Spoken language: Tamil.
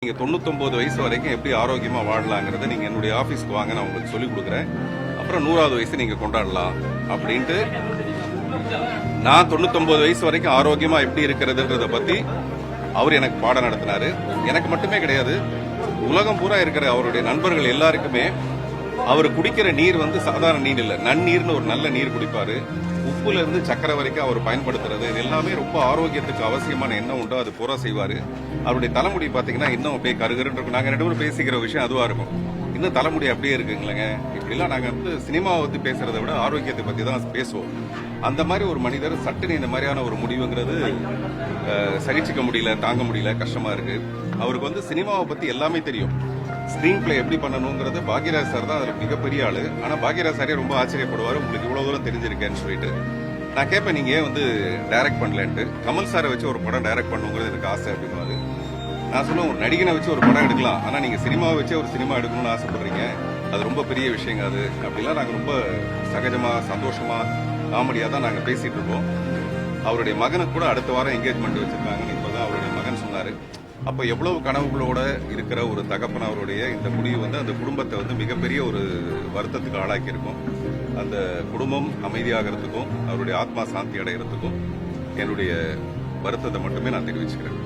நீங்க 99 வயசு வரைக்கும் எப்படி ஆரோக்கியமா வாழலாங்கிறத நீங்க என்னுடைய ஆபீஸ்க்கு வாங்க, நான் உங்களுக்கு சொல்லிக் கொடுக்குறேன். அப்புறம் 100வது வயசு நீங்க கொண்டாடலாம் அப்படின்ட்டு நான் 99 வயசு வரைக்கும் ஆரோக்கியமா எப்படி இருக்கிறதுன்றத பத்தி அவர் எனக்கு பாடம் நடத்தினாரு. எனக்கு மட்டுமே கிடையாது, உலகம் பூரா இருக்கிற அவருடைய நண்பர்கள் எல்லாருக்குமே அவர் குடிக்கிற நீர் சாதாரண நீர் இல்ல, நன்னீர்னு ஒரு நல்ல நீர் குடிப்பாரு. உப்புல இருந்து சக்கரை வரைக்கும் அவர் பயன்படுத்துறது இது எல்லாமே ரொம்ப ஆரோக்கியத்துக்கு அவசியமான எண்ணம் உண்டோ அது பூரா செய்வாரு. அவருடைய தலைமுடி பாத்தீங்கன்னா இன்னும் அப்படியே கருகருன்னு இருக்கும். நாங்க 2 பேரும் பேசிக்கிற விஷயம் அதுவா இருக்கும். இன்னும் தலைமுடி அப்படியே இருக்குங்களேங்க. இப்படிலாம் நாங்க சினிமாவை பத்தி பேசுறதை விட ஆரோக்கியத்தை பத்தி தான் பேசுவோம். அந்த மாதிரி ஒரு மனிதர் சட்டுன்னு இந்த மாதிரியான ஒரு முடிவுங்கிறது சகிச்சுக்க முடியல, தாங்க முடியல, கஷ்டமா இருக்கு. அவருக்கு சினிமாவை பத்தி எல்லாமே தெரியும். ஸ்கிரீன் பிளே எப்படி பண்ணணுங்கிறது பாக்யராஜ் சார் தான் அதுல மிகப்பெரிய ஆளு. ஆனா பாக்யராஜ் சாரே ரொம்ப ஆச்சரியப்படுவாரு, உங்களுக்கு இவ்வளவு தூரம் தெரிஞ்சிருக்கேன்னு சொல்லிட்டு. நான் கேட்பேன், நீங்க ஏன் டைரக்ட் பண்ணலன்ட்டு. கமல் சாரை வச்சு ஒரு படம் டைரக்ட் பண்ணுங்கிறது எனக்கு ஆசை அப்படின்னுவாரு. நான் சொல்லுவேன், ஒரு நடிகனை வச்சு ஒரு படம் எடுக்கலாம், ஆனா நீங்க சினிமாவை வச்சு ஒரு சினிமா எடுக்கணும்னு ஆசைப்படுறீங்க, அது ரொம்ப பெரிய விஷயங்க. அது அப்படிலாம் நாங்க ரொம்ப சகஜமா, சந்தோஷமா, காமெடியா தான் நாங்க பேசிட்டு இருக்கோம். அவருடைய மகனுக்கு கூட அடுத்த வாரம் என்கேஜ்மெண்ட் வச்சிருக்காங்கன்னு இப்பதான் அவருடைய மகன் சொன்னாரு. அப்ப எவ்வளவு கனவுகளோட இருக்கிற ஒரு தகப்பன் அவருடைய இந்த முடிவு அந்த குடும்பத்தை மிகப்பெரிய ஒரு வருத்தத்துக்கு ஆளாக்கி இருக்கும். அந்த குடும்பம் அமைதியாகிறதுக்கும் அவருடைய ஆத்மா சாந்தி அடைகிறதுக்கும் என்னுடைய வருத்தத்தை மட்டுமே நான் தெரிவிச்சுக்கிறேன்.